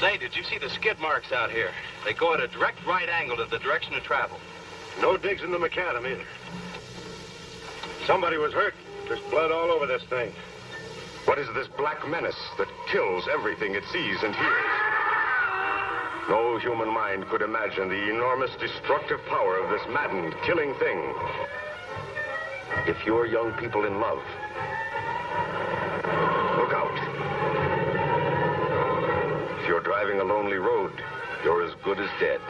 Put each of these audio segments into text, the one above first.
Say, did you see the skid marks out here? They go at a direct right angle to the direction of travel. No digs in the macadam either. Somebody was hurt. There's blood all over this thing. What is this black menace that kills everything it sees and hears? No human mind could imagine the enormous destructive power of this maddened, killing thing. If you're young people in love, look out. If you're driving a lonely road, you're as good as dead.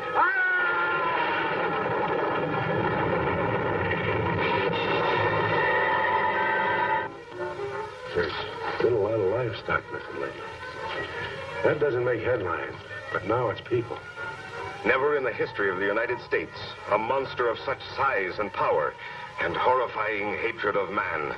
There's been a lot of livestock missing lately. That doesn't make headlines, but now it's people. Never in the history of the United States, a monster of such size and power and horrifying hatred of man.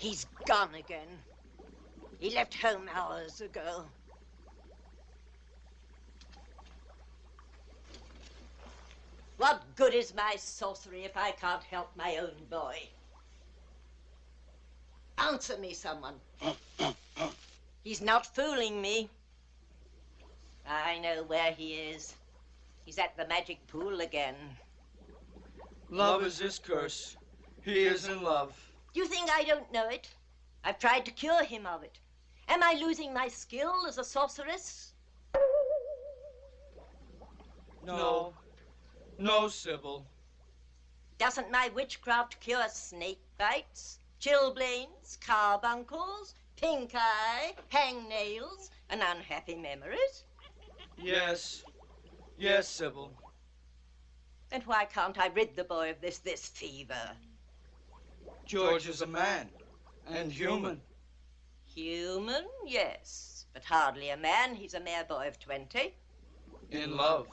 He's gone again. He left home hours ago. What good is my sorcery if I can't help my own boy? Answer me, someone. He's not fooling me. I know where he is. He's at the magic pool again. Love is his curse. He is in love. Do you think I don't know it? I've tried to cure him of it. Am I losing my skill as a sorceress? No. No, Sybil. Doesn't my witchcraft cure snake bites, chilblains, carbuncles, pink eye, hangnails, and unhappy memories? Yes. Yes, Sybil. Then why can't I rid the boy of this fever? George is a man, and human. Human, yes, but hardly a man. He's a mere boy of 20. In love.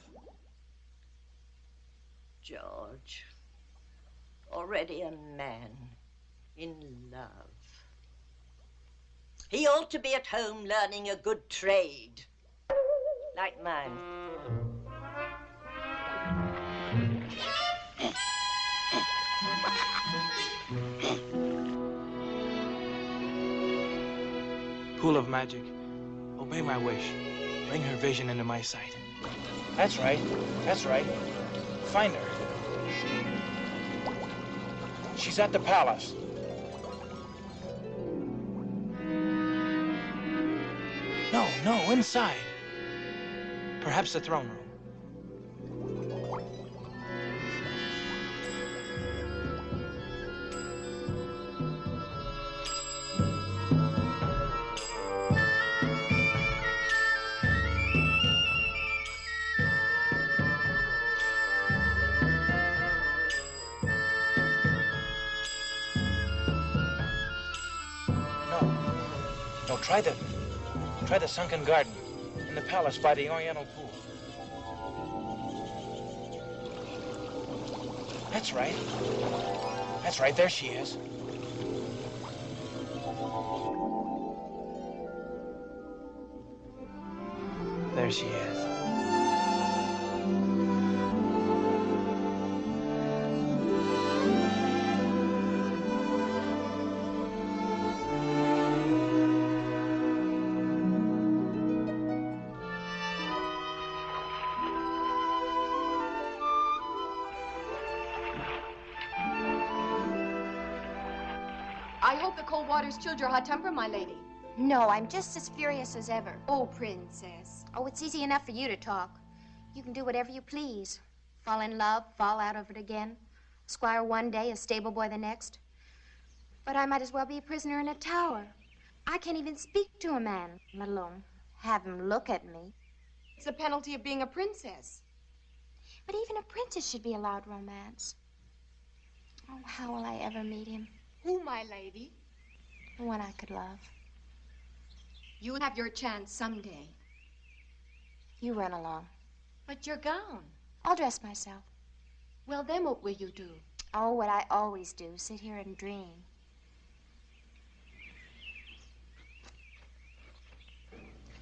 George, already a man, in love. He ought to be at home learning a good trade, like mine. Pool of magic, obey my wish. Bring her vision into my sight. That's right. That's right. Find her. She's at the palace. No, inside. Perhaps the throne room. No, try the sunken garden in the palace by the Oriental pool. That's right. That's right, there she is. There she is. I hope the cold water's chilled your hot temper, my lady. No, I'm just as furious as ever. Oh, princess. Oh, it's easy enough for you to talk. You can do whatever you please. Fall in love, fall out of it again. Squire one day, a stable boy the next. But I might as well be a prisoner in a tower. I can't even speak to a man, let alone have him look at me. It's the penalty of being a princess. But even a princess should be allowed romance. Oh, how will I ever meet him? Who, my lady? The one I could love. You'll have your chance someday. You run along. But your gown. I'll dress myself. Well, then what will you do? Oh, what I always do, sit here and dream.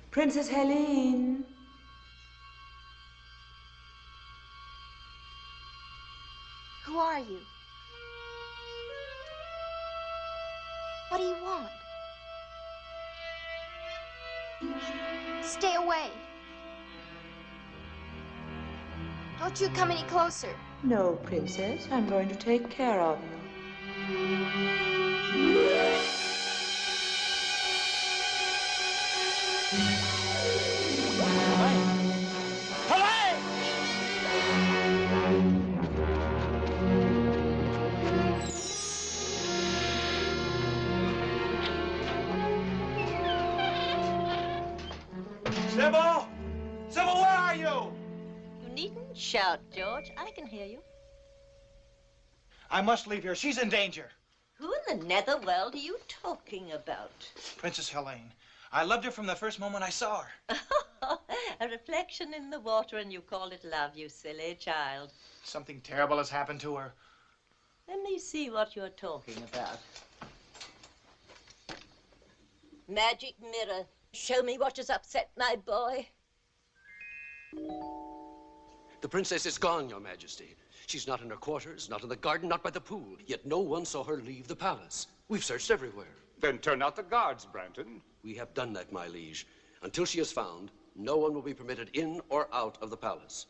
Princess Helene. Who are you? What do you want? Stay away. Don't you come any closer. No, Princess, I'm going to take care of you. Sybil! Sybil, where are you? You needn't shout, George. I can hear you. I must leave here. She's in danger. Who in the netherworld are you talking about? Princess Helene. I loved her from the first moment I saw her. A reflection in the water, and you call it love, you silly child. Something terrible has happened to her. Let me see what you're talking about. Magic mirror. Show me what has upset my boy. The princess is gone, Your Majesty. She's not in her quarters, not in the garden, not by the pool. Yet no one saw her leave the palace. We've searched everywhere. Then turn out the guards, Branton. We have done that, my liege. Until she is found, no one will be permitted in or out of the palace.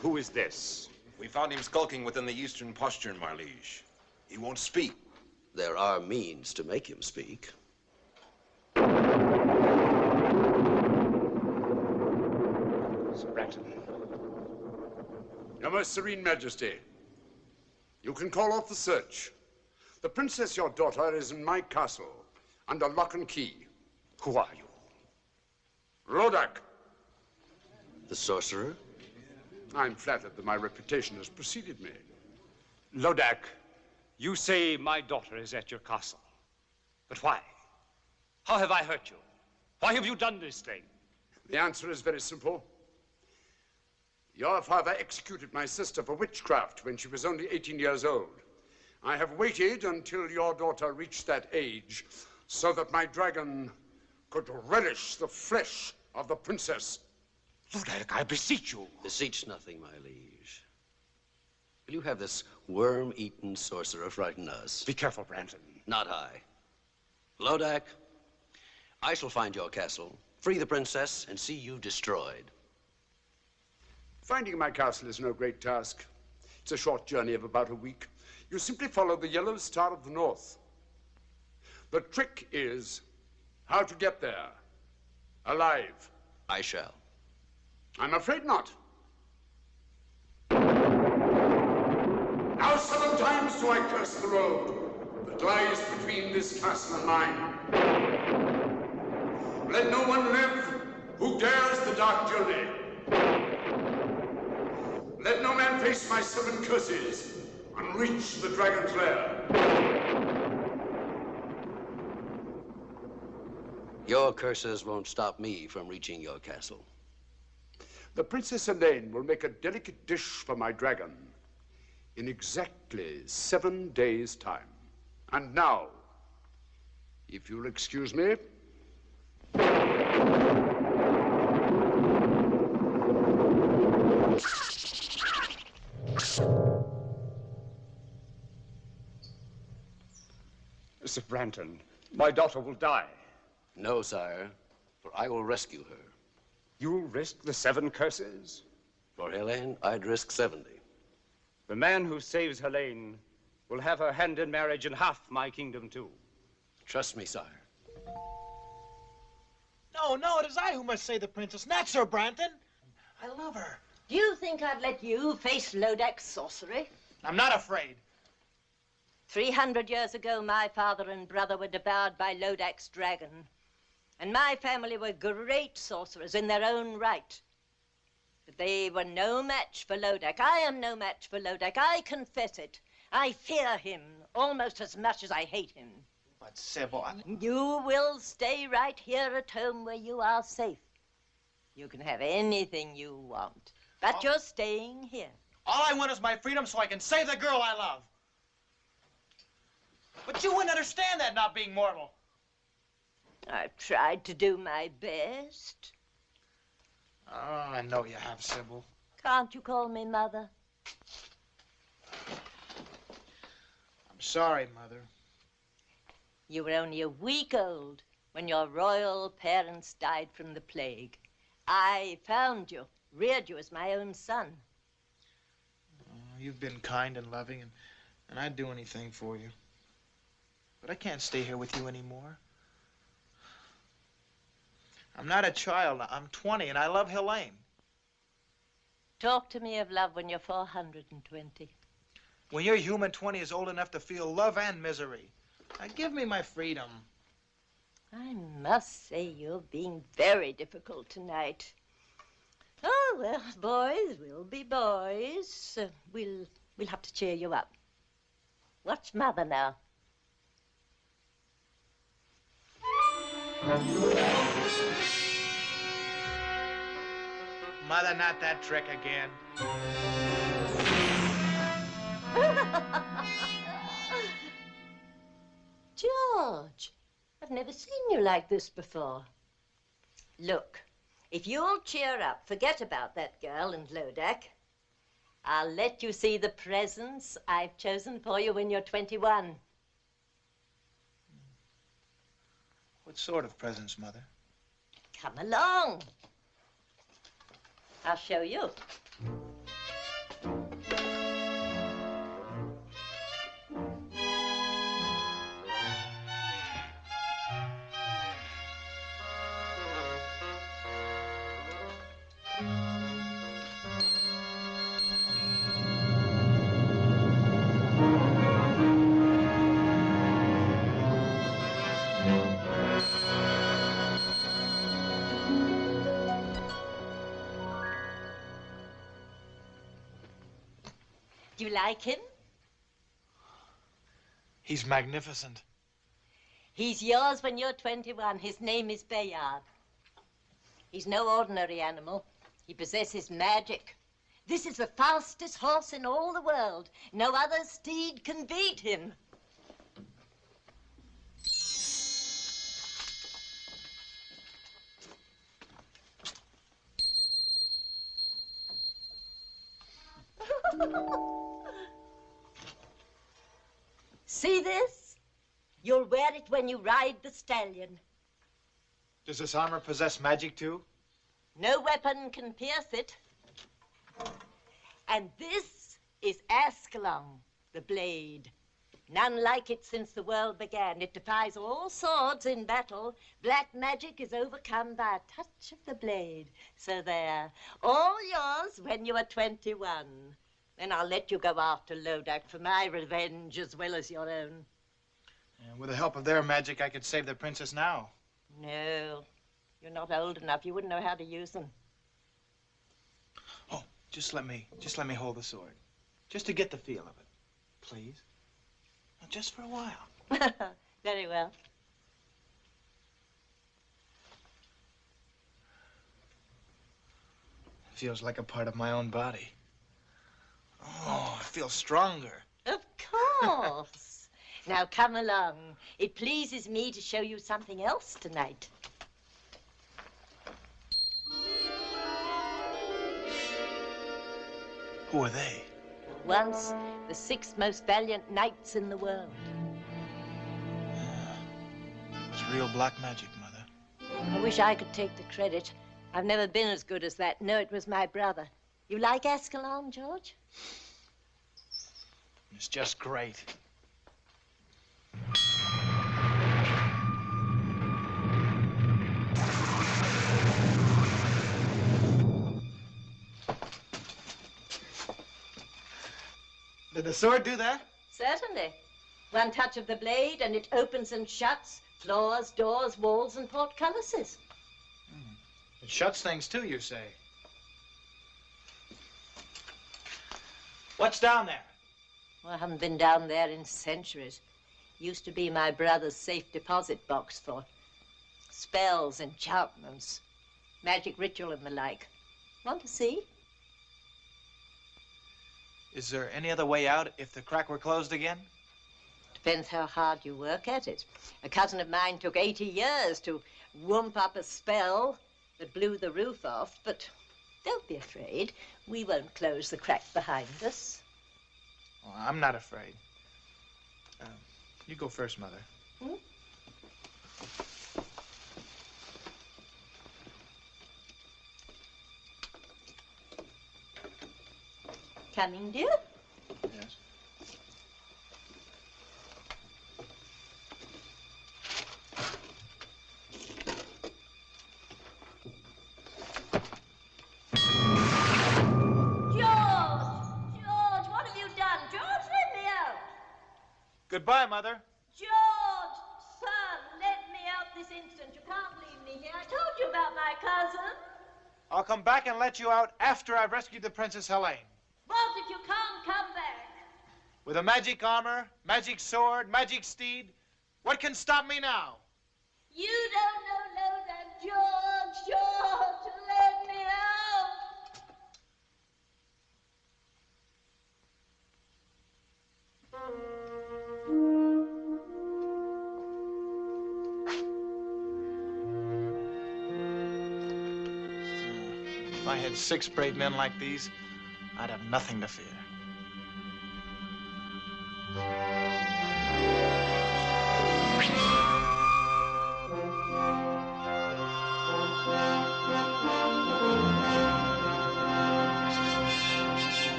Who is this? We found him skulking within the eastern postern, my liege. He won't speak. There are means to make him speak. Sir Branton. Your most serene majesty, you can call off the search. The princess, your daughter, is in my castle, under lock and key. Who are you? Rodak. The sorcerer? I'm flattered that my reputation has preceded me. Lodak, you say my daughter is at your castle. But why? How have I hurt you? Why have you done this thing? The answer is very simple. Your father executed my sister for witchcraft when she was only 18 years old. I have waited until your daughter reached that age so that my dragon could relish the flesh of the princess. Lodak, I beseech you. Beseech nothing, my liege. Will you have this worm-eaten sorcerer frighten us? Be careful, Branton. Not I. Lodak, I shall find your castle, free the princess, and see you destroyed. Finding my castle is no great task. It's a short journey of about a week. You simply follow the yellow star of the north. The trick is how to get there, alive. I shall. I'm afraid not. Now 7 times do I curse the road that lies between this castle and mine. Let no one live who dares the dark journey. Let no man face my 7 curses and reach the dragon's lair. Your curses won't stop me from reaching your castle. The Princess Elaine will make a delicate dish for my dragon in exactly 7 days' time. And now, if you'll excuse me. Mr. Branton, my daughter will die. No, sire, for I will rescue her. You'll risk the 7 curses? For Helene, I'd risk 70. The man who saves Helene will have her hand in marriage and half my kingdom, too. Trust me, sire. No, it is I who must save the princess, not Sir Branton. I love her. Do you think I'd let you face Lodak's sorcery? I'm not afraid. 300 years ago, my father and brother were devoured by Lodak's dragon. And my family were great sorcerers in their own right. But they were no match for Lodak. I am no match for Lodak. I confess it. I fear him almost as much as I hate him. But, Sybil, You will stay right here at home where you are safe. You can have anything you want. But you're staying here. all I want is my freedom so I can save the girl I love. But you wouldn't understand that, not being mortal. I've tried to do my best. Oh, I know you have, Sybil. Can't you call me Mother? I'm sorry, Mother. You were only a week old when your royal parents died from the plague. I found you, reared you as my own son. Oh, you've been kind and loving, and I'd do anything for you. But I can't stay here with you anymore. I'm not a child. I'm 20, and I love Helene. Talk to me of love when you're 420. When your human 20 is old enough to feel love and misery. Now, give me my freedom. I must say you're being very difficult tonight. Oh, well, boys will be boys. We'll have to cheer you up. Watch Mother now. Mother, not that trick again. George, I've never seen you like this before. Look, if you'll cheer up, forget about that girl and Lodak. I'll let you see the presents I've chosen for you when you're 21. What sort of presents, Mother? Come along. I'll show you. Do you like him? He's magnificent. He's yours when you're 21. His name is Bayard. He's no ordinary animal. He possesses magic. This is the fastest horse in all the world. No other steed can beat him. See this? You'll wear it when you ride the stallion. Does this armor possess magic, too? No weapon can pierce it. And this is Ascalon, the blade. None like it since the world began. It defies all swords in battle. Black magic is overcome by a touch of the blade. So there, all yours when you are 21. Then I'll let you go after Lodak for my revenge as well as your own. And with the help of their magic, I could save the princess now. No, you're not old enough. You wouldn't know how to use them. Oh, just let me hold the sword. Just to get the feel of it. Please? Just for a while. Very well. It feels like a part of my own body. Oh, I feel stronger. Of course. Now come along. It pleases me to show you something else tonight. Who are they? Once the 6 most valiant knights in the world. It's real black magic, Mother. I wish I could take the credit. I've never been as good as that. No, it was my brother. You like Ascalon, George? It's just great. Did the sword do that? Certainly. One touch of the blade and it opens and shuts floors, doors, walls, and portcullises. It shuts things too, you say? What's down there? Well, I haven't been down there in centuries. Used to be my brother's safe deposit box for spells, enchantments, magic ritual and the like. Want to see? Is there any other way out if the crack were closed again? Depends how hard you work at it. A cousin of mine took 80 years to whoomp up a spell that blew the roof off, but don't be afraid. We won't close the crack behind us. Oh, I'm not afraid. You go first, Mother. Hmm? Coming, dear? Yes. George, what have you done? George, let me out. Goodbye, Mother. George, son, let me out this instant. You can't leave me here. I told you about my cousin. I'll come back and let you out after I've rescued the Princess Helene. What if you can't come back? With a magic armor, magic sword, magic steed, what can stop me now? You don't know that, George, let me out. If I had 6 brave men like these, I'd have nothing to fear.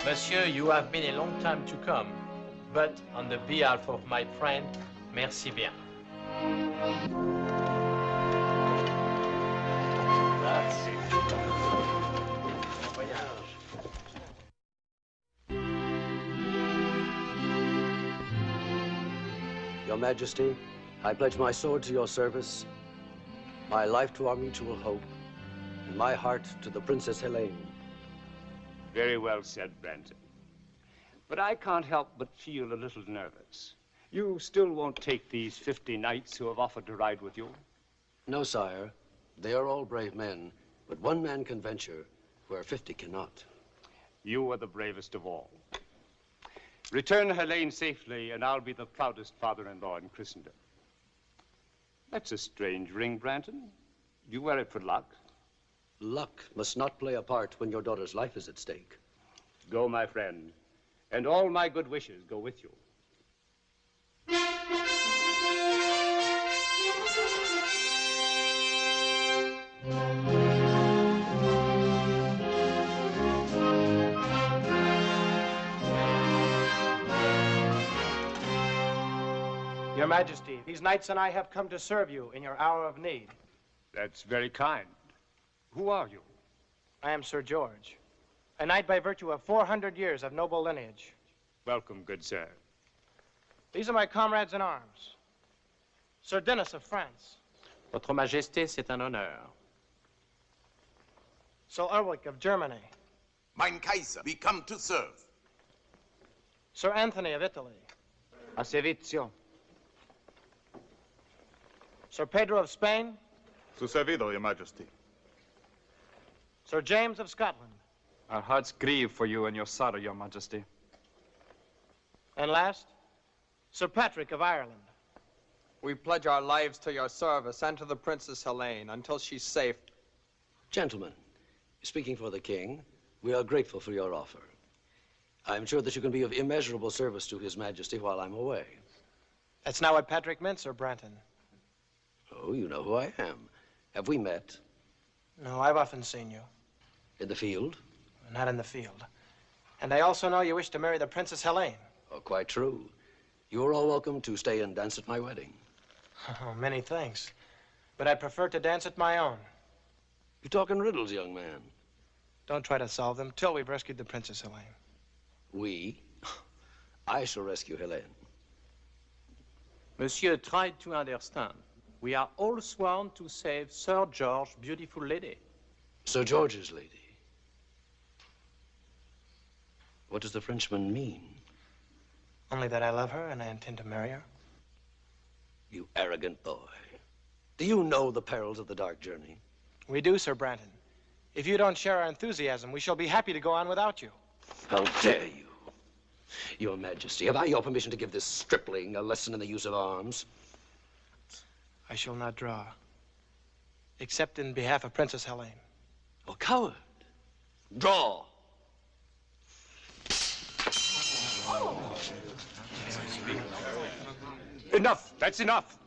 Monsieur, you have been a long time to come, but on the behalf of my friend, merci bien. Your Majesty, I pledge my sword to your service, my life to our mutual hope, and my heart to the Princess Helene. Very well said, Branton. But I can't help but feel a little nervous. You still won't take these 50 knights who have offered to ride with you? No, sire. They are all brave men, but one man can venture where 50 cannot. You are the bravest of all. Return Helene safely, and I'll be the proudest father-in-law in Christendom. That's a strange ring, Branton. You wear it for luck? Luck must not play a part when your daughter's life is at stake. Go, my friend, and all my good wishes go with you. Your Majesty, these knights and I have come to serve you in your hour of need. That's very kind. Who are you? I am Sir George, a knight by virtue of 400 years of noble lineage. Welcome, good sir. These are my comrades in arms. Sir Denis of France. Votre Majesté, c'est un honneur. Sir Ulrich of Germany. Mein Kaiser, we come to serve. Sir Anthony of Italy. A servizio. Sir Pedro of Spain. Su servido, Your Majesty. Sir James of Scotland. Our hearts grieve for you and your sorrow, Your Majesty. And last, Sir Patrick of Ireland. We pledge our lives to your service and to the Princess Helene until she's safe. Gentlemen, speaking for the king, we are grateful for your offer. I'm sure that you can be of immeasurable service to His Majesty while I'm away. That's not what Patrick meant, Sir Branton. Oh, you know who I am. Have we met? No, I've often seen you. In the field? Not in the field. And I also know you wish to marry the Princess Helene. Oh, quite true. You're all welcome to stay and dance at my wedding. Oh, many thanks. But I'd prefer to dance at my own. You're talking riddles, young man. Don't try to solve them till we've rescued the Princess Helene. We? I shall rescue Helene. Monsieur, try to understand. We are all sworn to save Sir George's beautiful lady. Sir George's lady? What does the Frenchman mean? Only that I love her and I intend to marry her. You arrogant boy. Do you know the perils of the dark journey? We do, Sir Branton. If you don't share our enthusiasm, we shall be happy to go on without you. How dare you? Your Majesty, have I your permission to give this stripling a lesson in the use of arms? I shall not draw, except in behalf of Princess Helene. Oh, coward. Draw. Enough! That's enough!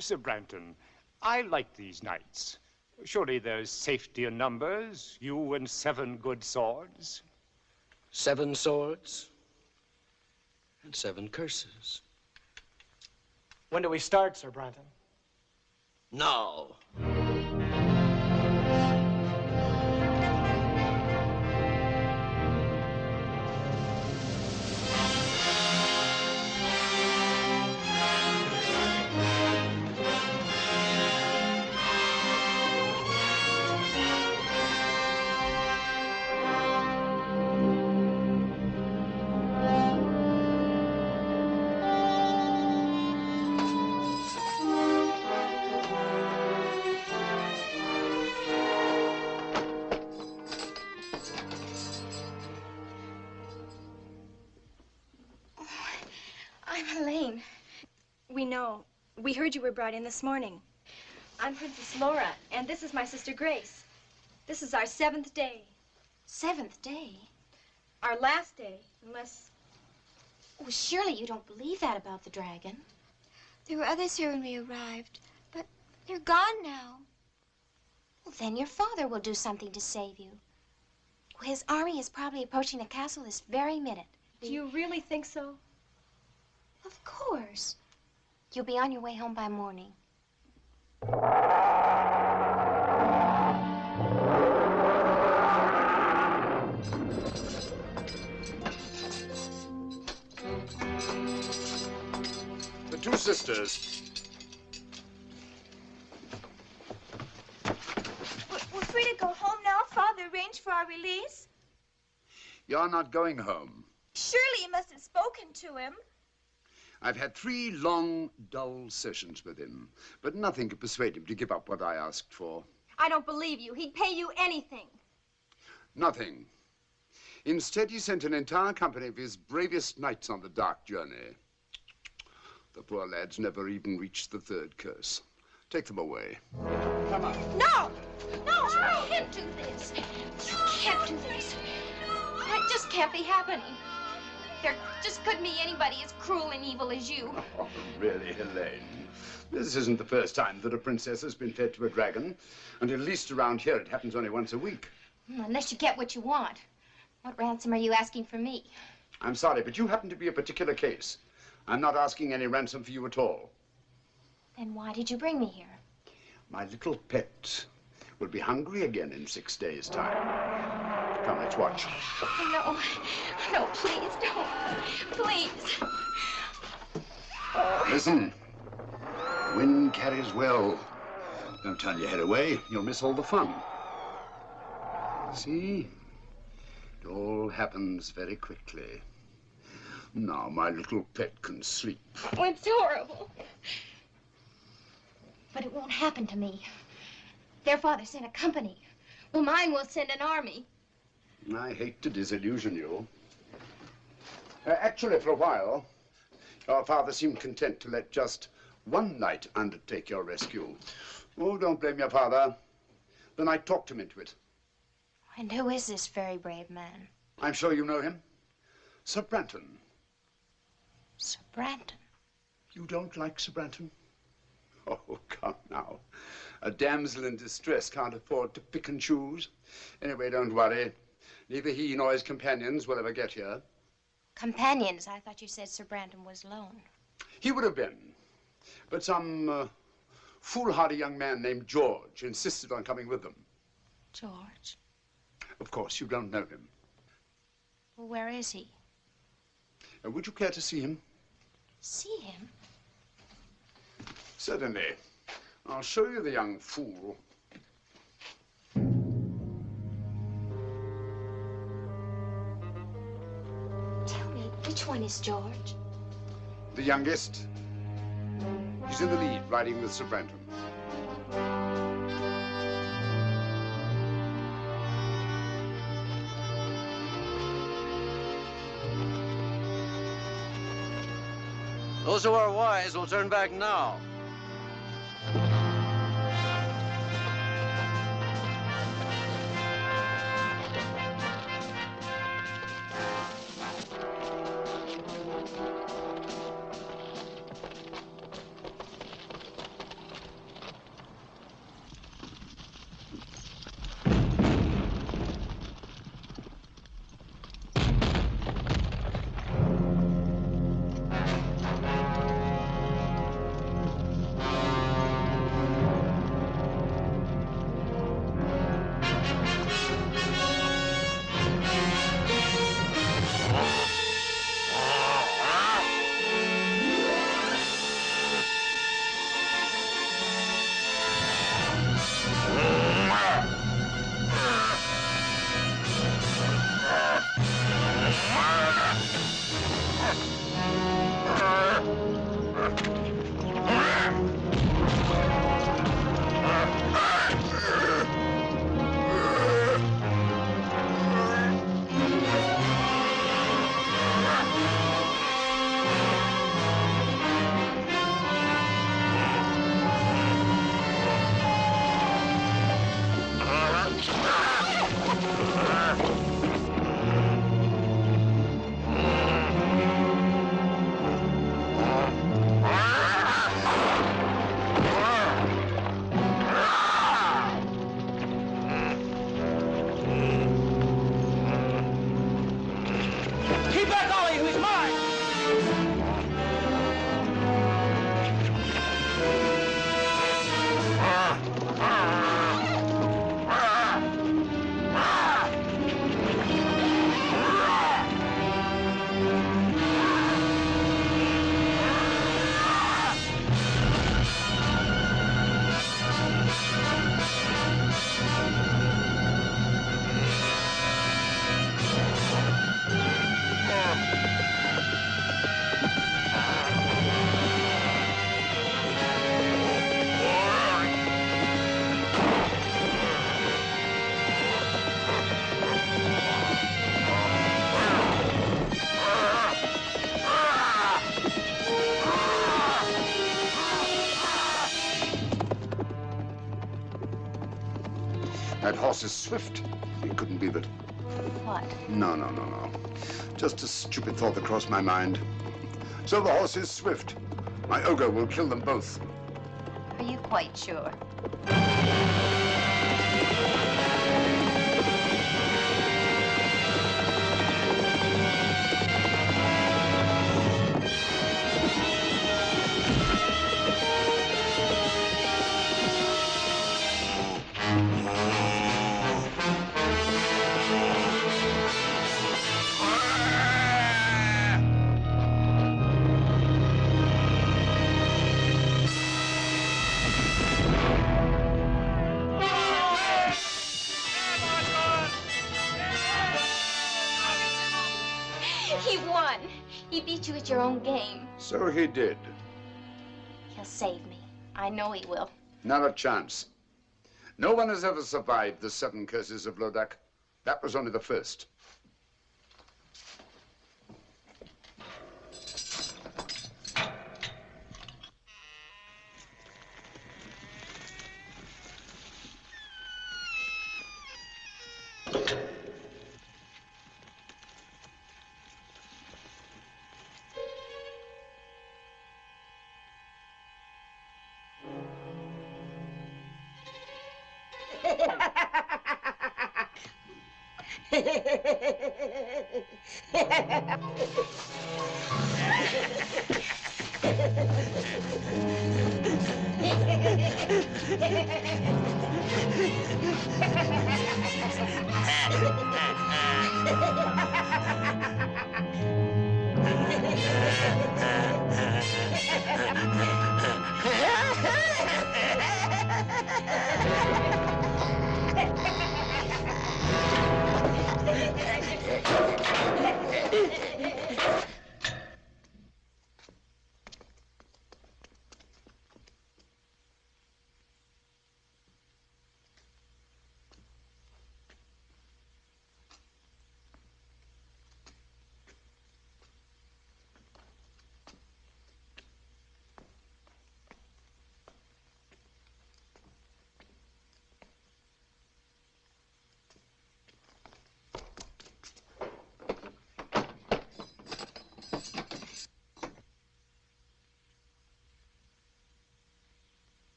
Sir Branton, I like these knights. Surely there's safety in numbers, you and 7 good swords. 7 swords and 7 curses. When do we start, Sir Branton? Now. I'm Helene. We know. We heard you were brought in this morning. I'm Princess Laura, and this is my sister Grace. This is our 7th day. 7th day? Our last day, unless... Oh, surely you don't believe that about the dragon. There were others here when we arrived, but they're gone now. Well, then your father will do something to save you. Well, his army is probably approaching the castle this very minute. Do you really think so? Of course. You'll be on your way home by morning. The 2 sisters. We're free to go home now. Father arranged for our release. You're not going home. Surely you must have spoken to him. I've had 3 long, dull sessions with him, but nothing could persuade him to give up what I asked for. I don't believe you. He'd pay you anything. Nothing. Instead, he sent an entire company of his bravest knights on the dark journey. The poor lads never even reached the 3rd curse. Take them away. Come on. No! No, you can't do this. You can't do this. That just can't be happening. There just couldn't be anybody as cruel and evil as you. Oh, really, Helene? This isn't the first time that a princess has been fed to a dragon. And at least around here, it happens only once a week. Unless you get what you want. What ransom are you asking for me? I'm sorry, but you happen to be a particular case. I'm not asking any ransom for you at all. Then why did you bring me here? My little pet will be hungry again in 6 days' time. Come, let's watch. No, no, please don't. Please. Listen. Wind carries well. Don't turn your head away. You'll miss all the fun. See? It all happens very quickly. Now my little pet can sleep. Oh, it's horrible. But it won't happen to me. Their father sent a company. Well, mine will send an army. I hate to disillusion you. Actually, for a while, your father seemed content to let just one knight undertake your rescue. Oh, don't blame your father. The knight talked him into it. And who is this very brave man? I'm sure you know him. Sir Branton. Sir Branton? You don't like Sir Branton? Oh, come now. A damsel in distress can't afford to pick and choose. Anyway, don't worry. Neither he nor his companions will ever get here. Companions? I thought you said Sir Branton was lone. He would have been. But some foolhardy young man named George insisted on coming with them. George? Of course, you don't know him. Well, where is he? Would you care to see him? See him? Certainly. I'll show you the young fool. Tell me, which one is George? The youngest. He's in the lead, riding with Sir Branton. Those who are wise will turn back now. That horse is swift. It couldn't be that. What? No. Just a stupid thought that crossed my mind. So the horse is swift. My ogre will kill them both. Are you quite sure? He won. He beat you at your own game. So he did. He'll save me. I know he will. Not a chance. No one has ever survived the 7 curses of Lodak. That was only the first.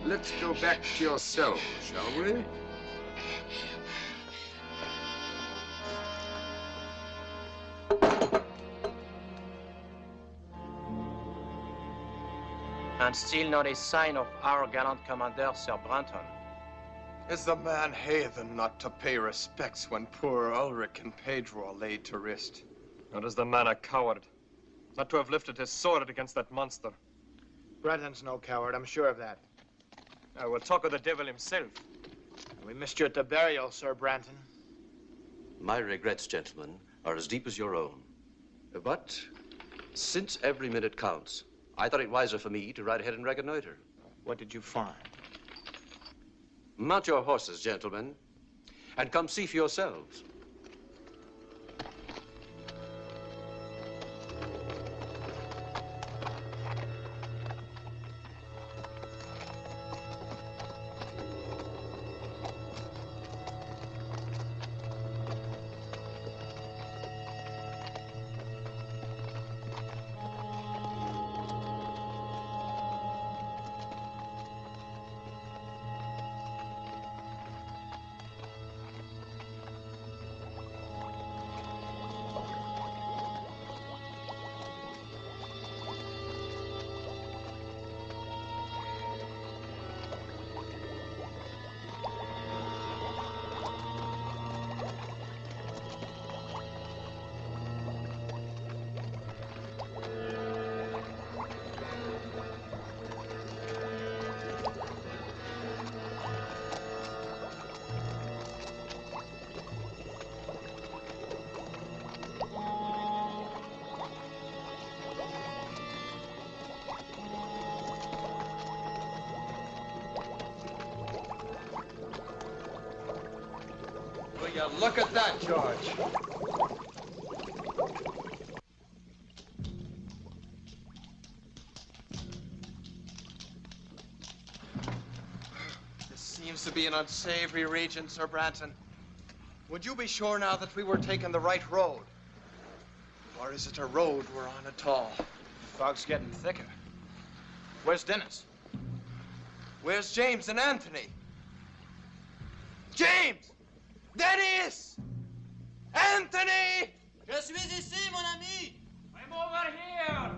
Let's go back to your cell, shall we? And still not a sign of our gallant commander, Sir Branton. Is the man heathen not to pay respects when poor Ulrich and Pedro are laid to rest? Or is the man a coward? not to have lifted his sword against that monster. Branton's no coward, I'm sure of that. I will talk of the devil himself. We missed you at the burial, Sir Branton. My regrets, gentlemen, are as deep as your own. But since every minute counts, I thought it wiser for me to ride ahead and reconnoiter. What did you find? Mount your horses, gentlemen, and come see for yourselves. Will you look at that, George? This seems to be an unsavory region, Sir Branton. Would you be sure now that we were taking the right road? Or is it a road we're on at all? The fog's getting thicker. Where's Dennis? Where's James and Anthony? James! Dennis! Anthony! Je suis ici, mon ami. I'm over here.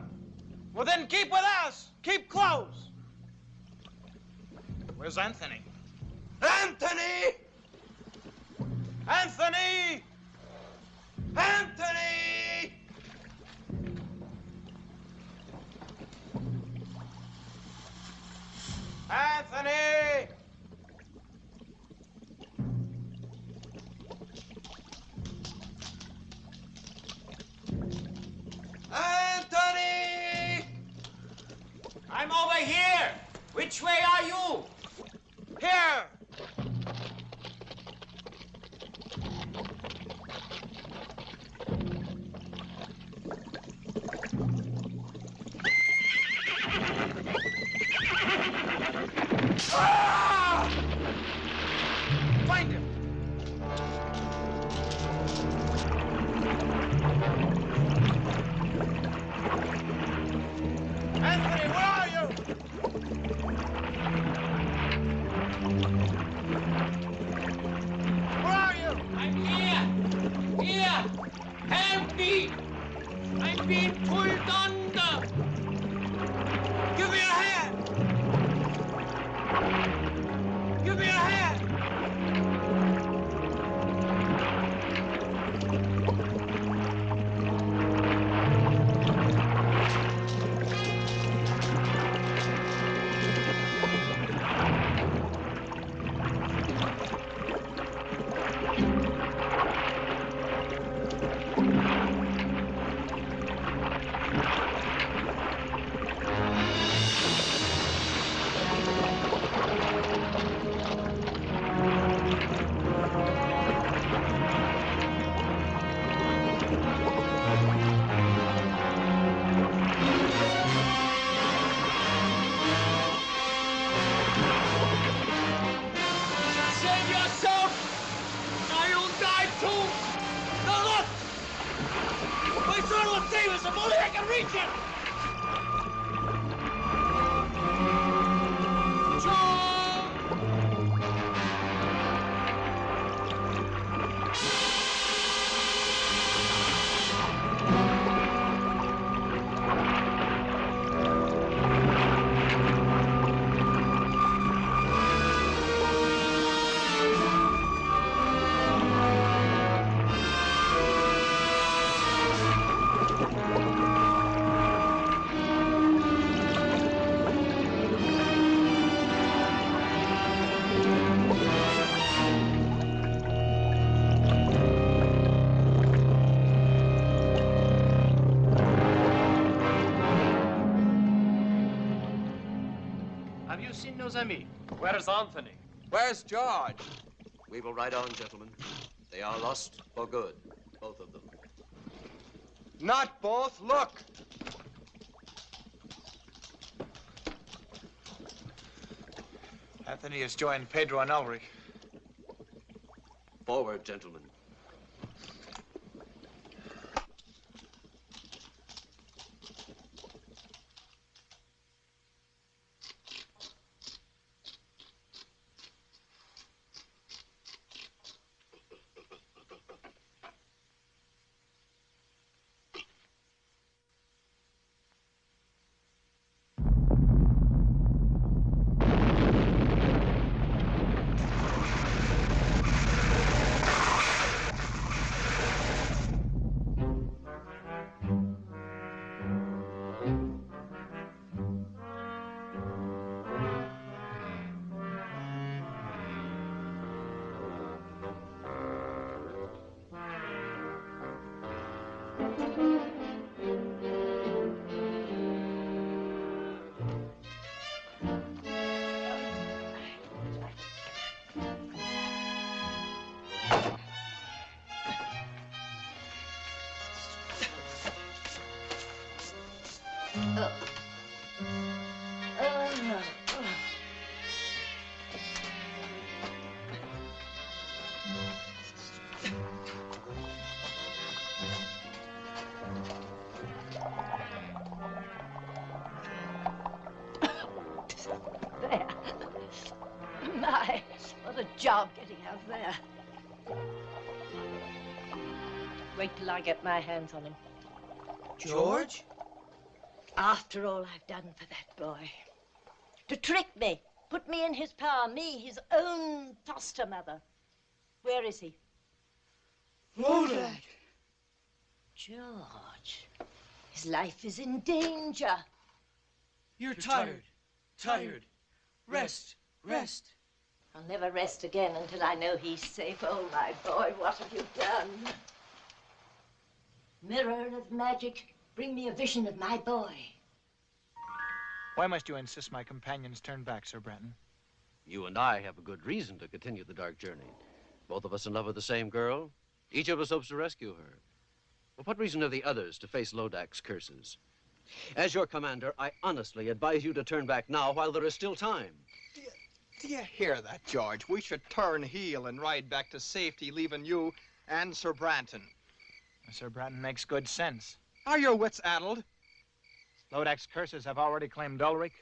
Well, then keep with us. Keep close. Where's Anthony? Anthony! Anthony! Anthony! Anthony! Anthony! I'm over here. Which way are you? Here! Ah! Find him! Anthony, where are you? Where are you? I'm here. Here. Help me. I'm being pulled under. Give me your hand! Give me your hand! Save yourself. Or you'll die too. Now look. My sword will save us if only I can reach it. seen nos amis. Where's Anthony? Where's George? We will ride on, gentlemen. They are lost for good, both of them. Not both. Look. Anthony has joined Pedro and Ulrich. Forward, gentlemen. There. My, what a job getting out there. Wait till I get my hands on him. George? After all I've done for that boy. To trick me, put me in his power, me, his own foster mother. Where is he? Lodak! George, his life is in danger. You're tired. Tired. Rest. Rest. I'll never rest again until I know he's safe. Oh, my boy, what have you done? Mirror of magic, bring me a vision of my boy. Why must you insist my companions turn back, Sir Branton? You and I have a good reason to continue the dark journey. Both of us in love with the same girl. Each of us hopes to rescue her. Well, what reason have the others to face Lodak's curses? As your commander, I honestly advise you to turn back now while there is still time. Do you hear that, George? We should turn heel and ride back to safety, leaving you and Sir Branton. Sir Branton makes good sense. Are your wits addled? Lodak's curses have already claimed Ulrich,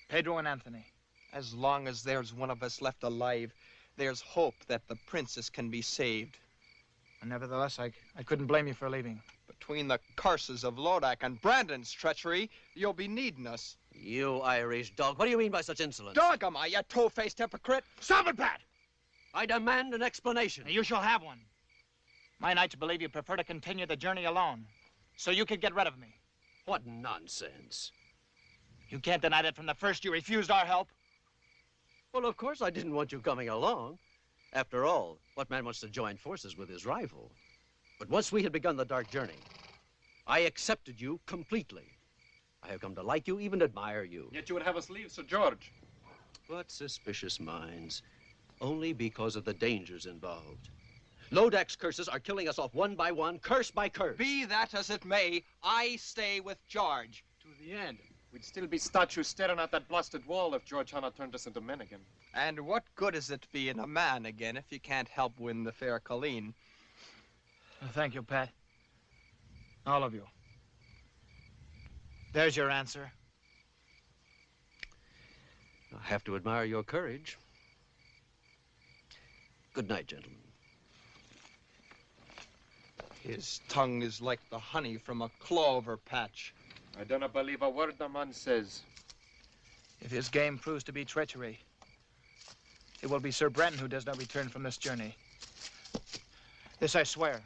Pedro, and Anthony. As long as there's one of us left alive, there's hope that the princess can be saved. And nevertheless, I couldn't blame you for leaving. Between the curses of Lodak and Brandon's treachery, you'll be needing us. You Irish dog, what do you mean by such insolence? Dog am I, you two-faced hypocrite? Stop it, Pat! I demand an explanation. You shall have one. My knights believe you prefer to continue the journey alone, so you could get rid of me. What nonsense. You can't deny that from the first you refused our help. Well, of course I didn't want you coming along. After all, what man wants to join forces with his rival? But once we had begun the dark journey, I accepted you completely. I have come to like you, even admire you. Yet you would have us leave, Sir George. What suspicious minds. Only because of the dangers involved. Lodak's curses are killing us off one by one, curse by curse. Be that as it may, I stay with George. To the end. We'd still be statues staring at that blasted wall if George Hanna turned us into men again. And what good is it being a man again if you can't help win the fair Colleen? Well, thank you, Pat. All of you. There's your answer. I have to admire your courage. Good night, gentlemen. His tongue is like the honey from a clover patch. I don't believe a word the man says. If his game proves to be treachery, it will be Sir Branton who does not return from this journey. This I swear.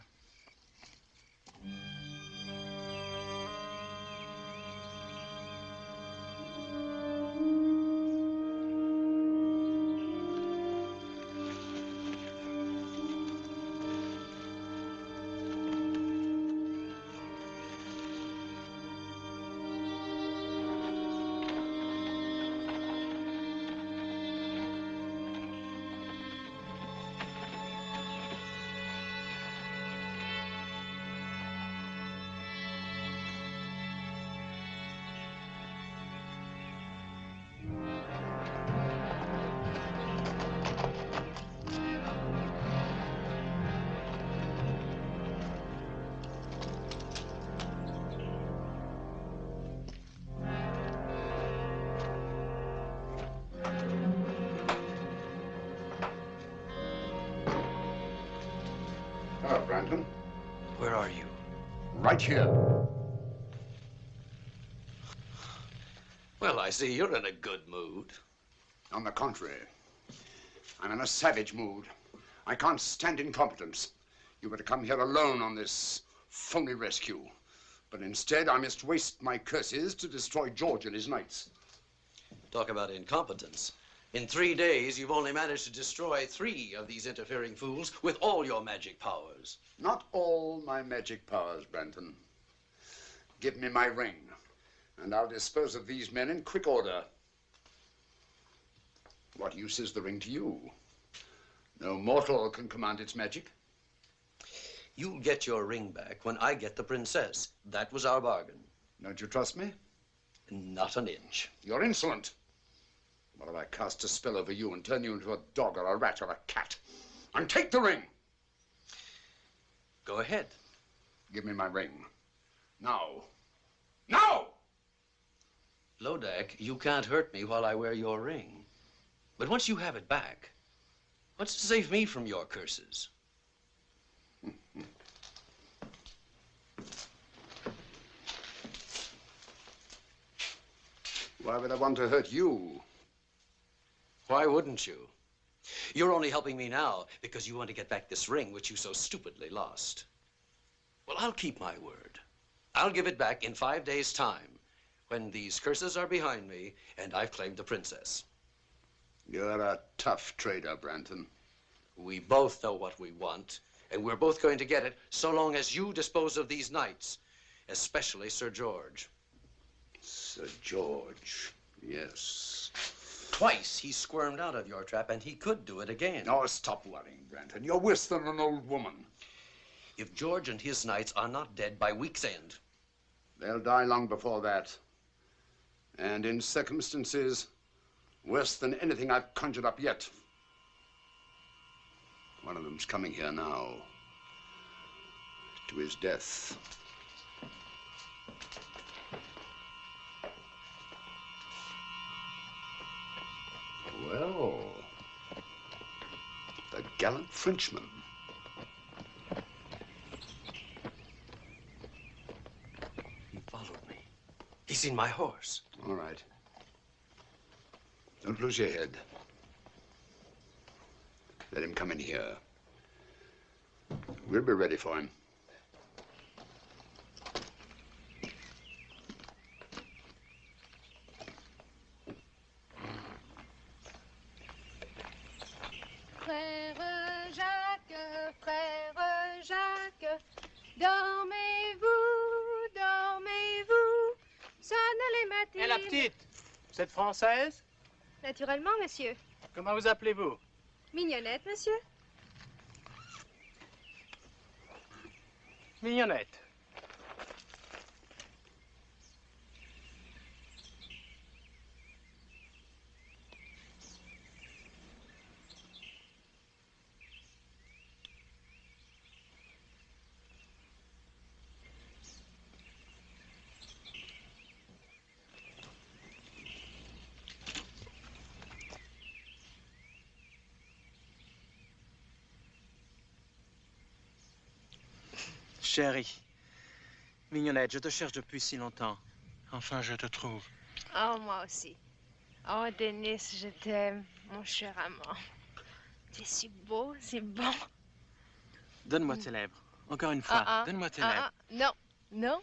Where are you? Right here. Well, I see you're in a good mood. On the contrary, I'm in a savage mood. I can't stand incompetence. You were to come here alone on this phony rescue. But instead, I must waste my curses to destroy George and his knights. Talk about incompetence. In 3 days, you've only managed to destroy 3 of these interfering fools with all your magic powers. Not all my magic powers, Branton. Give me my ring, and I'll dispose of these men in quick order. What use is the ring to you? No mortal can command its magic. You'll get your ring back when I get the princess. That was our bargain. Don't you trust me? Not an inch. You're insolent. What if I cast a spell over you and turn you into a dog or a rat or a cat? And take the ring! Go ahead. Give me my ring. Now. Now! Lodak, you can't hurt me while I wear your ring. But once you have it back, what's to save me from your curses? Why would I want to hurt you? Why wouldn't you? You're only helping me now because you want to get back this ring which you so stupidly lost. Well, I'll keep my word. I'll give it back in 5 days' time when these curses are behind me and I've claimed the princess. You're a tough trader, Branton. We both know what we want, and we're both going to get it so long as you dispose of these knights, especially Sir George. Sir George, yes. Twice he squirmed out of your trap, and he could do it again. Oh, stop worrying, Branton. You're worse than an old woman. If George and his knights are not dead by week's end, they'll die long before that. And in circumstances worse than anything I've conjured up yet. One of them's coming here now. To his death. Well, the gallant Frenchman. he followed me. He's seen my horse. All right. Don't lose your head. Let him come in here. We'll be ready for him. Frère Jacques, dormez-vous, dormez-vous, sonne les matines. Et la petite, vous êtes française? Naturellement, monsieur. Comment vous appelez-vous? Mignonnette, monsieur. Mignonnette. Chérie, Mignonnette, je te cherche depuis si longtemps. Enfin, je te trouve. Oh, moi aussi. Oh, Denis, je t'aime, mon cher amant. Tu es si beau, si bon. Donne-moi tes lèvres. Encore une fois, donne-moi tes lèvres. Non, non.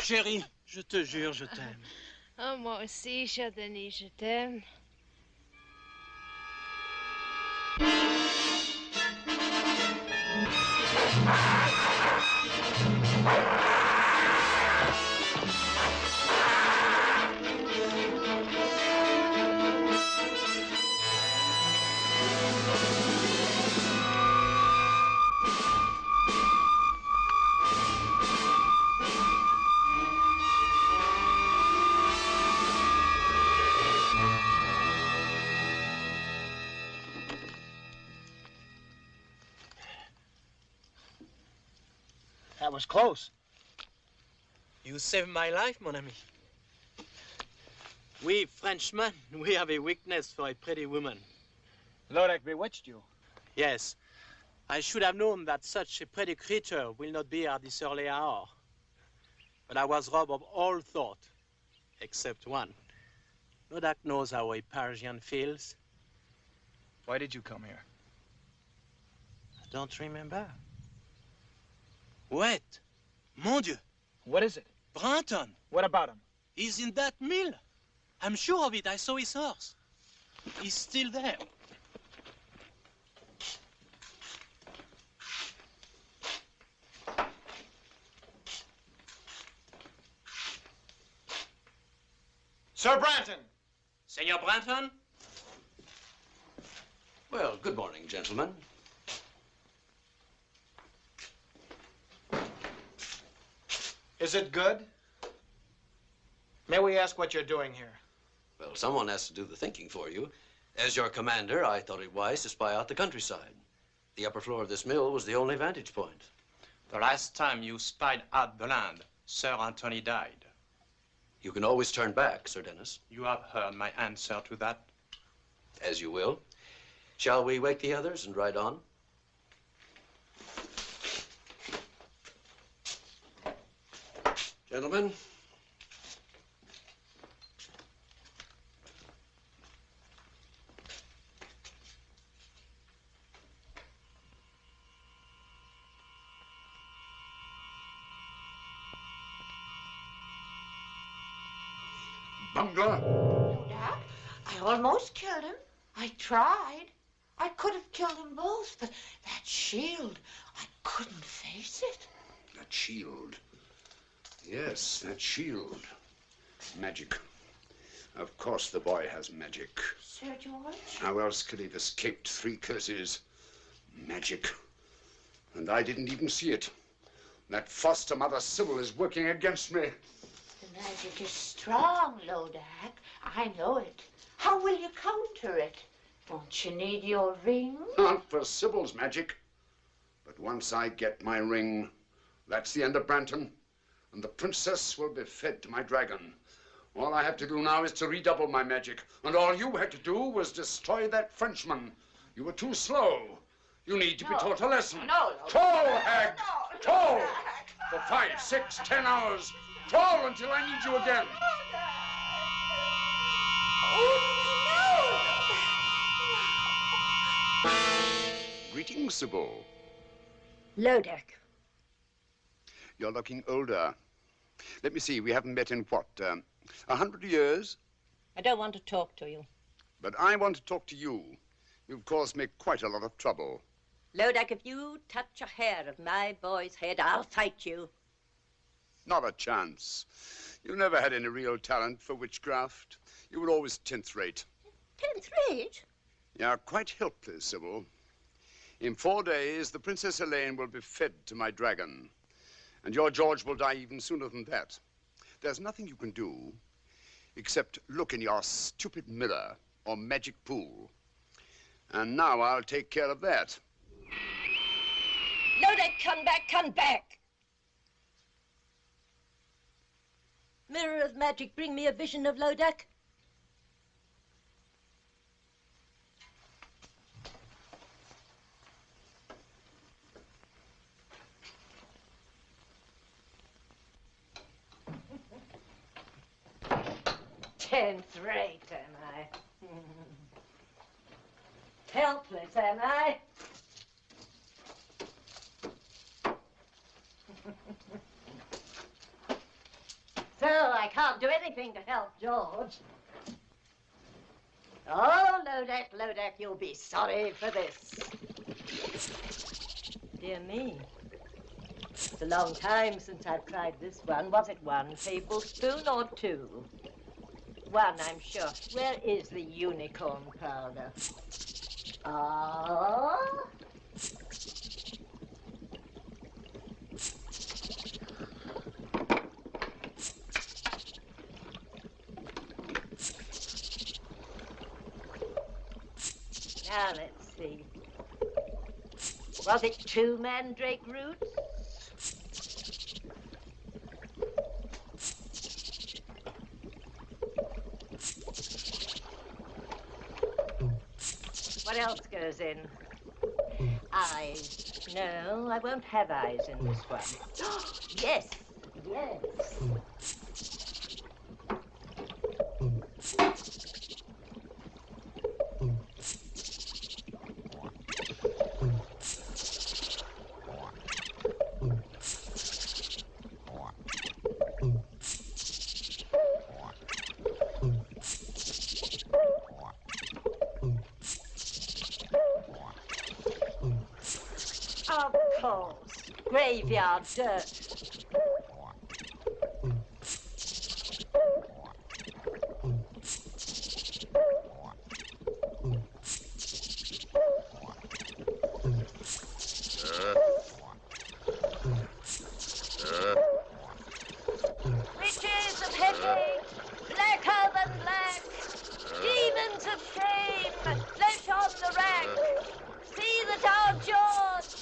Chérie, je te jure, je t'aime. Oh, moi aussi, cher Denis, je t'aime. That was close. You saved my life, mon ami. We Frenchmen, we have a weakness for a pretty woman. Lodak bewitched you. Yes, I should have known that such a pretty creature will not be at this early hour. But I was robbed of all thought, except one. Lodak knows how a Parisian feels. Why did you come here? I don't remember. Wait! Mon Dieu! What is it? Branton! What about him? He's in that mill. I'm sure of it. I saw his horse. He's still there. Sir Branton! Senor Branton? Well, good morning, gentlemen. Is it good? May we ask what you're doing here? Well, someone has to do the thinking for you. As your commander, I thought it wise to spy out the countryside. The upper floor of this mill was the only vantage point. The last time you spied out the land, Sir Anthony died. You can always turn back, Sir Dennis. You have heard my answer to that. As you will. Shall we wake the others and ride on? Gentlemen. Bungler? Dad, I almost killed him. I tried. I could have killed them both, but that shield, I couldn't face it. That shield. Yes, that shield. Magic. Of course the boy has magic. Sir George? How else could he have escaped 3 curses? Magic. And I didn't even see it. That foster mother Sybil is working against me. The magic is strong, Lodak. I know it. How will you counter it? Don't you need your ring? Not for Sybil's magic. But once I get my ring, that's the end of Branton. And the princess will be fed to my dragon. All I have to do now is to redouble my magic. And all you had to do was destroy that Frenchman. You were too slow. You need to be taught a lesson. No. Troll, hag! Troll! For 5, 6, 10 hours. Troll until I need you again. Greetings, Sybil. Lodak. You're looking older. Let me see, we haven't met in what, 100 years? I don't want to talk to you. But I want to talk to you. You've caused me quite a lot of trouble. Lodak, if you touch a hair of my boy's head, I'll fight you. Not a chance. You never had any real talent for witchcraft. You were always 10th rate. 10th rate? You're quite helpless, Sybil. In 4 days, the Princess Helene will be fed to my dragon. And your George will die even sooner than that. There's nothing you can do except look in your stupid mirror or magic pool. And now I'll take care of that. Lodak, come back, come back! Mirror of magic, bring me a vision of Lodak. Tenth rate, am I? Helpless, am I? So I can't do anything to help George. Oh, Lodak, you'll be sorry for this. Dear me. It's a long time since I've tried this one. Was it 1 tablespoon or 2? 1, I'm sure. Where is the unicorn powder? Oh. Now, let's see. Was it 2 mandrake roots? What else goes in? Eyes. No, I won't have eyes in this one. Yes, yes. Of course. Graveyard dirt. Riches of headache, blacker than black. Demons of shame, flesh on the rack. See that our George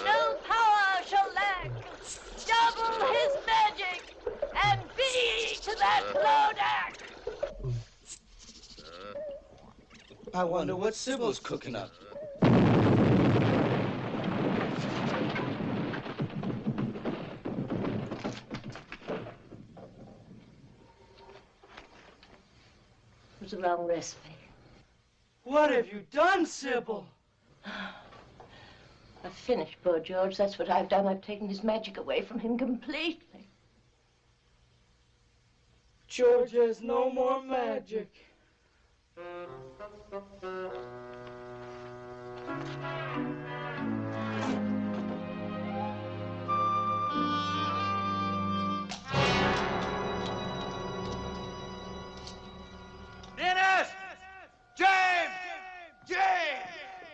no power shall lack. Double his magic and be to that Lodak. I wonder what Sybil's cooking up. It was the wrong recipe. What have you done, Sybil? I've finished poor George. That's what I've done. I've taken his magic away from him completely. George has no more magic. Dennis! James! James!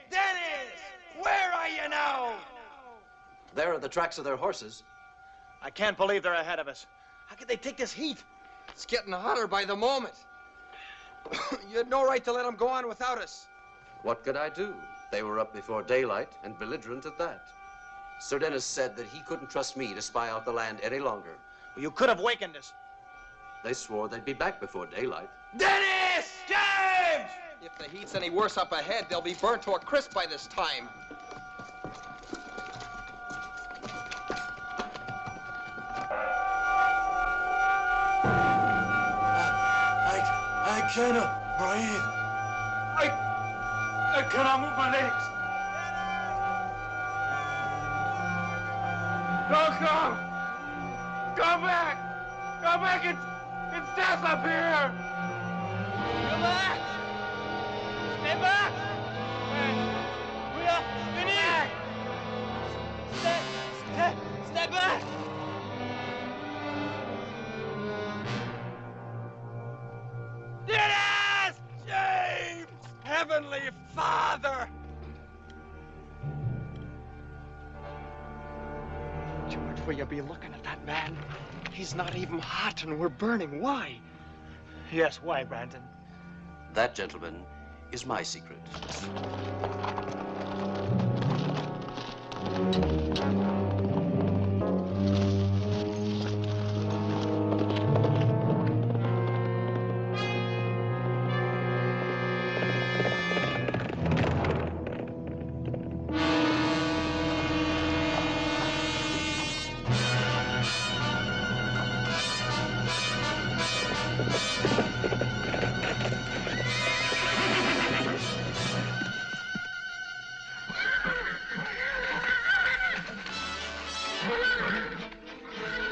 Dennis! Where are you now? There are the tracks of their horses. I can't believe they're ahead of us. How could they take this heat? It's getting hotter by the moment. You had no right to let them go on without us. What could I do? They were up before daylight and belligerent at that. Sir Dennis said that he couldn't trust me to spy out the land any longer. Well, you could have wakened us. They swore they'd be back before daylight. Dennis! James! If the heat's any worse up ahead, they'll be burnt to a crisp by this time. I cannot breathe. I cannot move my legs. Don't come! Come back! Come back! It's death up here! Come back! Stay back! We are finished! Stay back! Dennis! James! Heavenly Father! George, will you be looking at that man? He's not even hot and we're burning. Why? Yes, why, Brandon? That, gentlemen, is my secret.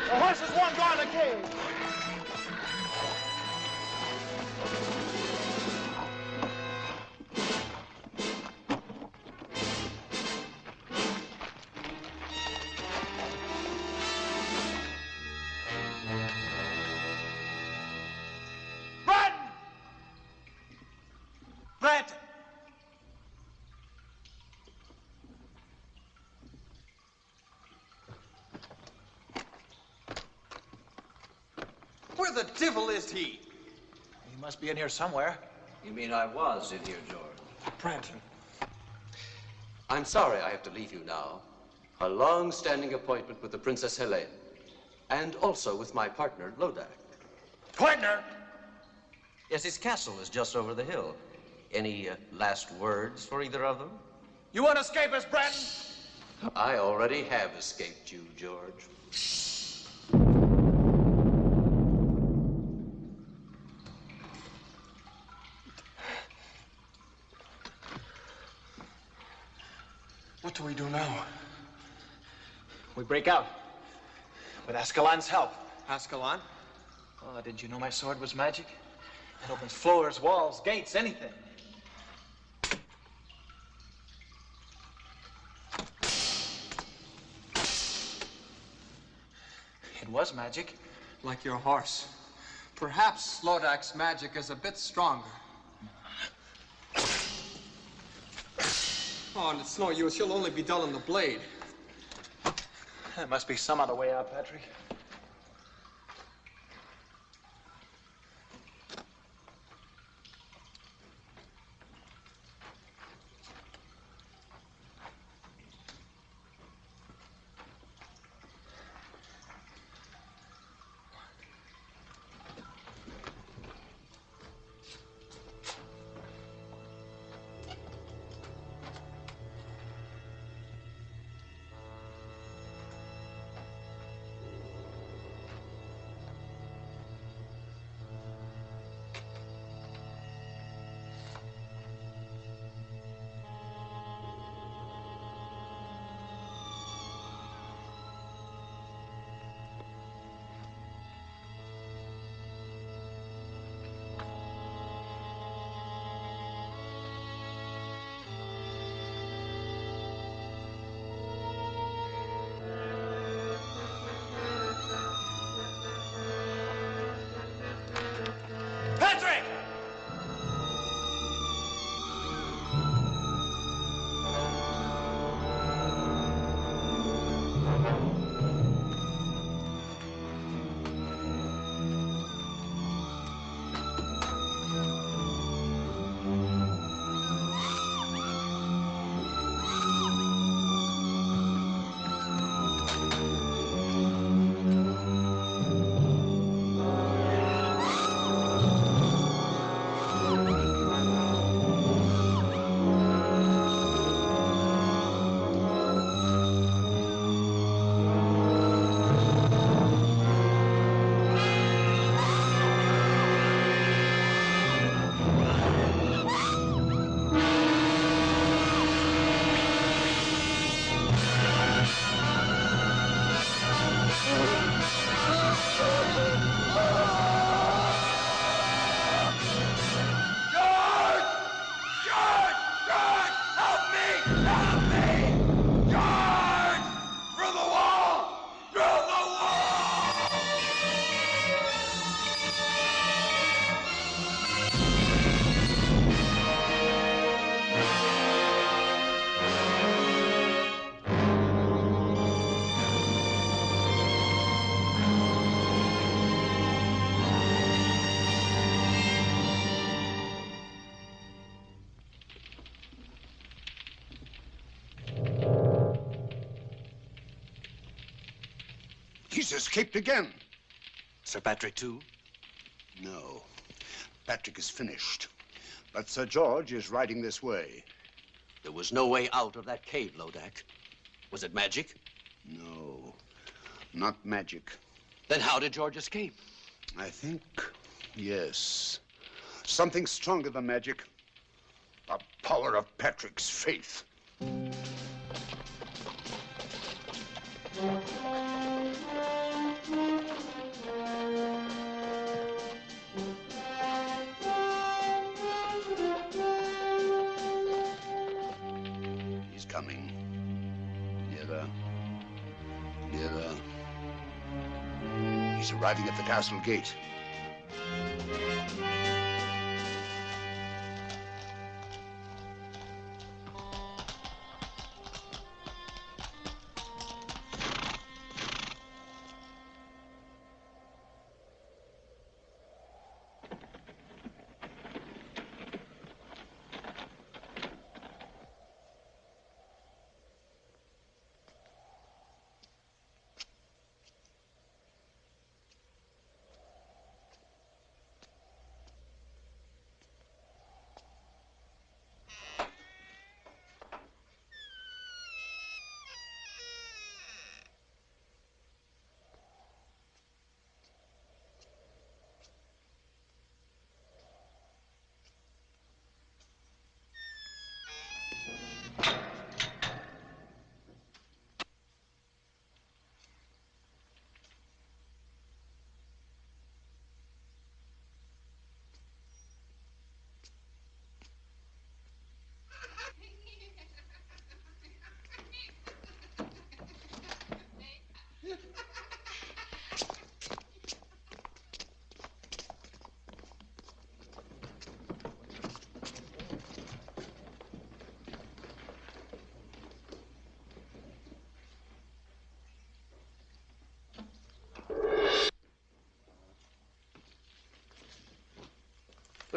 The horses won't go in the cave. Brandon! Where the devil is he? He must be in here somewhere. You mean I was in here, George? Brandon. I'm sorry I have to leave you now. A long-standing appointment with the Princess Helene, and also with my partner, Lodak. Partner? Yes, his castle is just over the hill. Any last words for either of them? You want to escape us, Bratton? I already have escaped you, George. What do we do now? We break out. With Ascalon's help. Ascalon? Oh, didn't you know my sword was magic? It opens floors, walls, gates, anything. It was magic. Like your horse. Perhaps Lodak's magic is a bit stronger. Oh, and it's no use. You'll only be dulling the blade. There must be some other way out, Patrick. Patrick! He's escaped again. Sir Patrick, too? No. Patrick is finished. But Sir George is riding this way. There was no way out of that cave, Lodak. Was it magic? No, not magic. Then how did George escape? I think, yes. Something stronger than magic. The power of Patrick's faith. He's coming. Nearer. Nearer. He's arriving at the castle gate.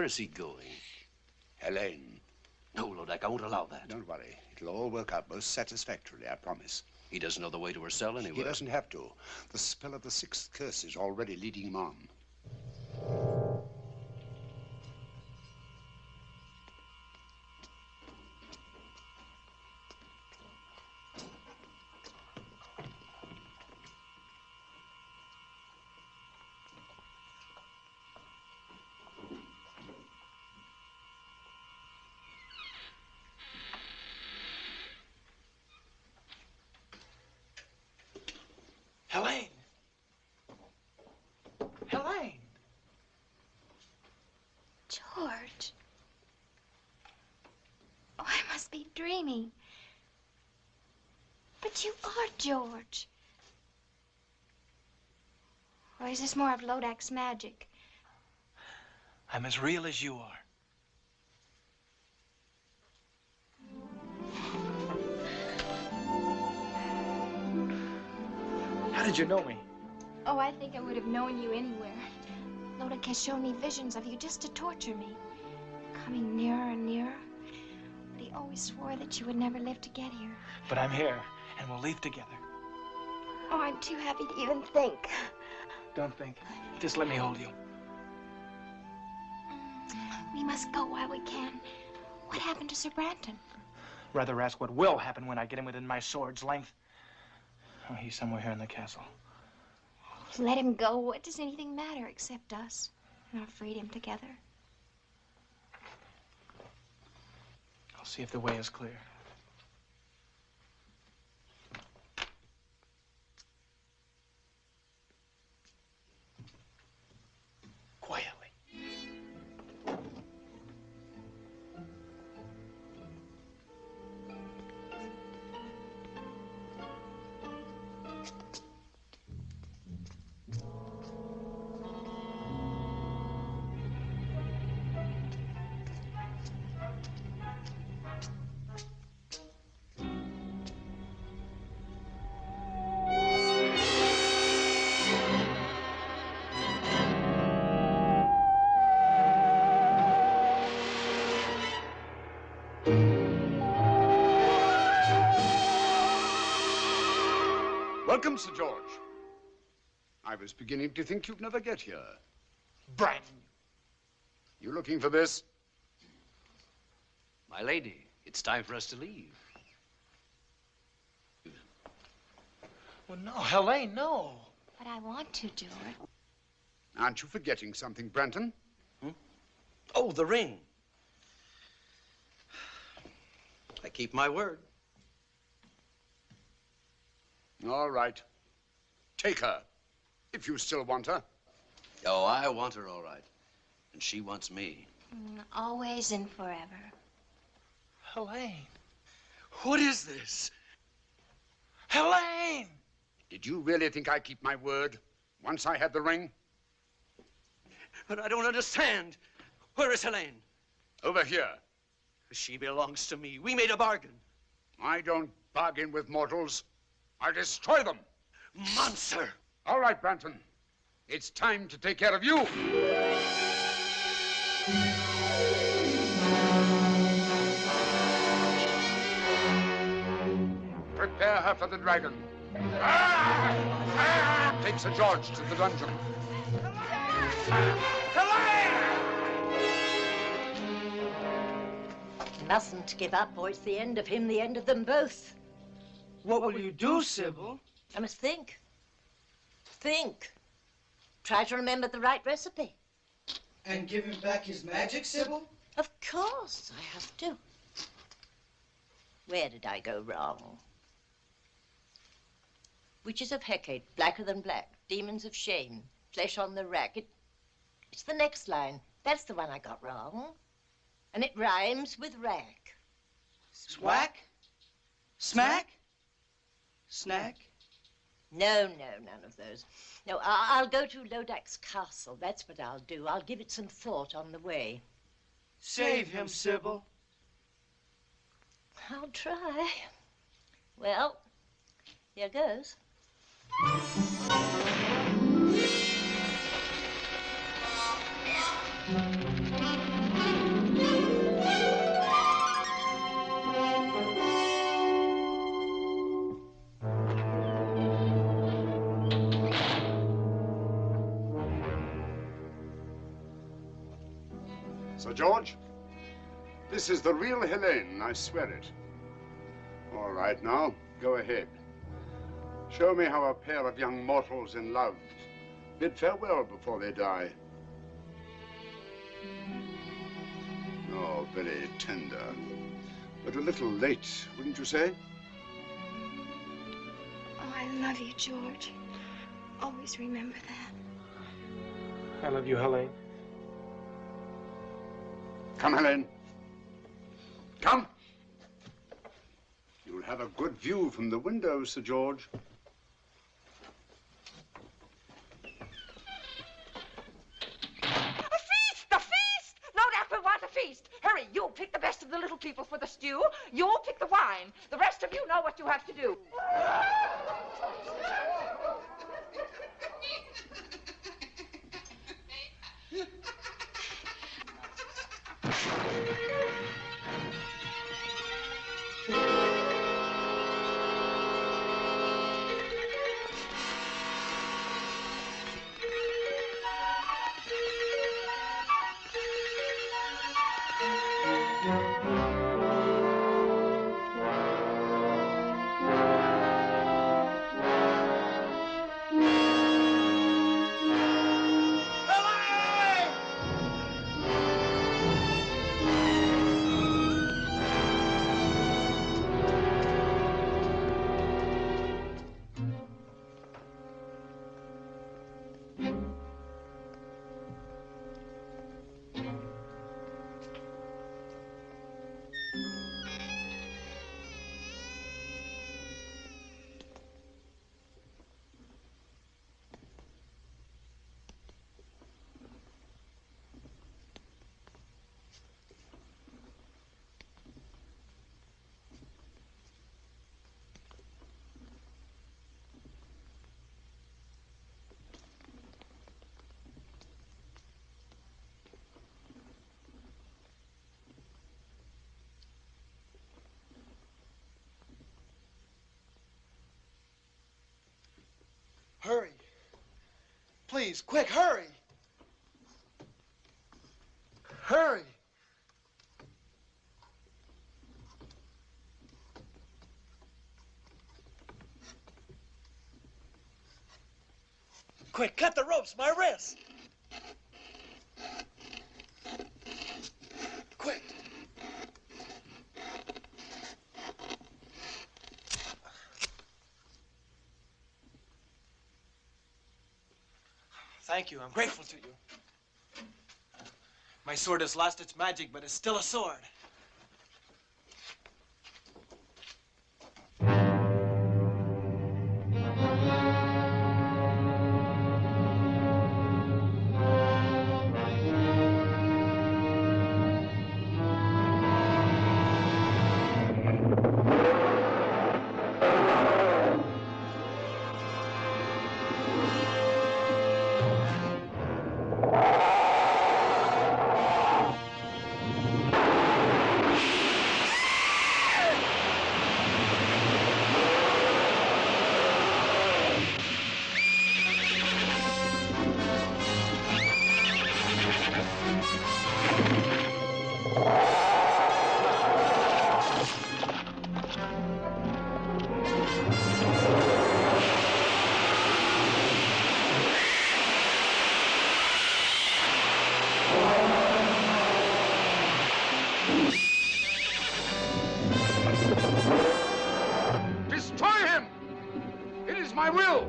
Where is he going? Helene. No, Lodak, I won't allow that. Don't worry. It'll all work out most satisfactorily, I promise. He doesn't know the way to her cell anyway. He doesn't have to. The spell of the sixth curse is already leading him on. Helene! Helene! George. Oh, I must be dreaming. But you are George. Or is this more of Lodak's magic? I'm as real as you are. How did you know me? Oh, I think I would have known you anywhere. Lodak has shown me visions of you just to torture me. Coming nearer and nearer. But he always swore that you would never live to get here. But I'm here, and we'll leave together. Oh, I'm too happy to even think. Don't think. Just let me hold you. We must go while we can. What happened to Sir Branton? Rather ask what will happen when I get him within my sword's length. Oh, he's somewhere here in the castle. Let him go. What does anything matter except us and our freedom together? I'll see if the way is clear. Quietly. Welcome, Sir George. I was beginning to think you'd never get here. Brian! You looking for this? My lady, it's time for us to leave. Well, no, Helene, no. But I want to, George. Aren't you forgetting something, Branton? Oh, the ring. I keep my word. All right. Take her, if you still want her. Oh, I want her all right. And she wants me. Always and forever. Helene. What is this? Helene! Did you really think I keep my word once I had the ring? But I don't understand. Where is Helene? Over here. She belongs to me. We made a bargain. I don't bargain with mortals. I destroy them. Monster! All right, Branton. It's time to take care of you. Prepare her for the dragon. Take Sir George to the dungeon. Mustn't give up, or it's the end of him, the end of them both. What will you do, Sybil? I must think. Think. Try to remember the right recipe. And give him back his magic, Sybil? Of course, I have to. Where did I go wrong? Witches of Hecate, blacker than black. Demons of shame, flesh on the rack. It's the next line. That's the one I got wrong. And it rhymes with rack. Swack? Smack? Snack? No, none of those. No, I'll go to Lodak's castle. That's what I'll do. I'll give it some thought on the way. Save him, Sybil. I'll try. Well, here goes. Sir George, this is the real Helene, I swear it. All right, now, go ahead. Show me how a pair of young mortals in love bid farewell before they die. Oh, very tender. But a little late, wouldn't you say? Oh, I love you, George. Always remember that. I love you, Helene. Come, Helene. Come. You'll have a good view from the window, Sir George. Hurry, you pick the best of the little people for the stew. You pick the wine. The rest of you know what you have to do. Hurry. Please, quick, hurry. Hurry. Quick, cut the ropes, my wrist. Quick. Thank you. I'm grateful to you. My sword has lost its magic, but it's still a sword. Destroy him! It is my will!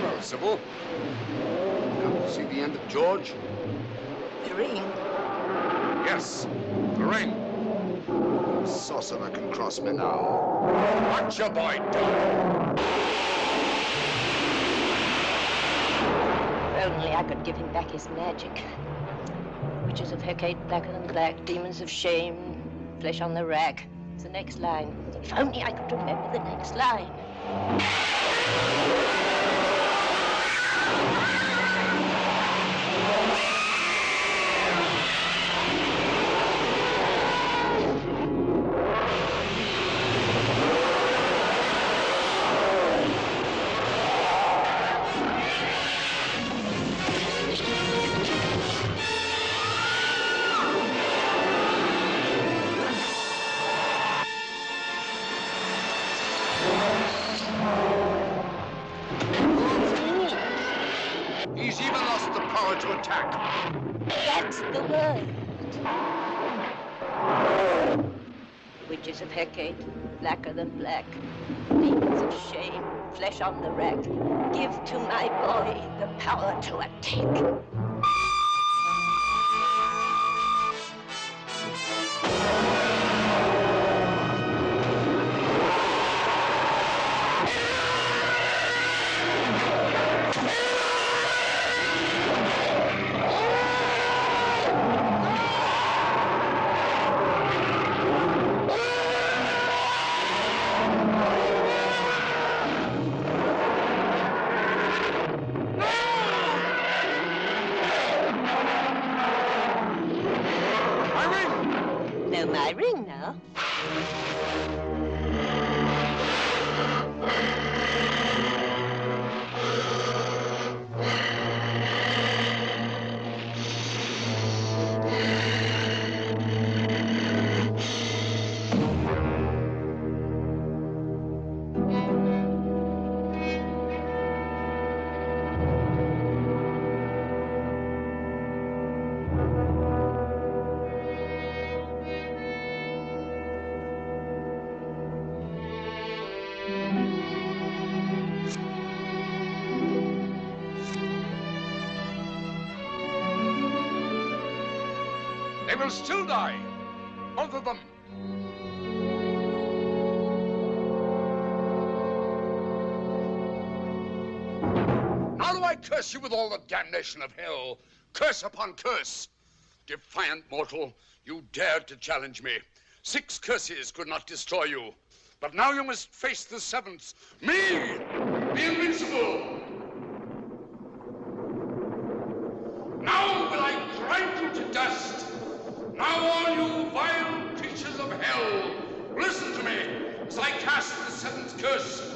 Well, Sybil, the end of George? The ring. Yes, the ring. No sorcerer can cross me now. What's your boy doing? If only I could give him back his magic. Witches of Hecate, blacker than black, demons of shame, flesh on the rack. It's the next line. If only I could remember the next line. He's even lost the power to attack. That's the word. Witches of Hecate, blacker than black, demons of shame, flesh on the rack. Give to my boy the power to attack. No, my ring now. They will still die. Both of them. Now do I curse you with all the damnation of hell. Curse upon curse. Defiant mortal, you dared to challenge me. 6 curses could not destroy you. But now you must face the 7th. Me, the invincible. Now will I grind you to dust. Now all you vile creatures of hell, listen to me as I cast the 7th curse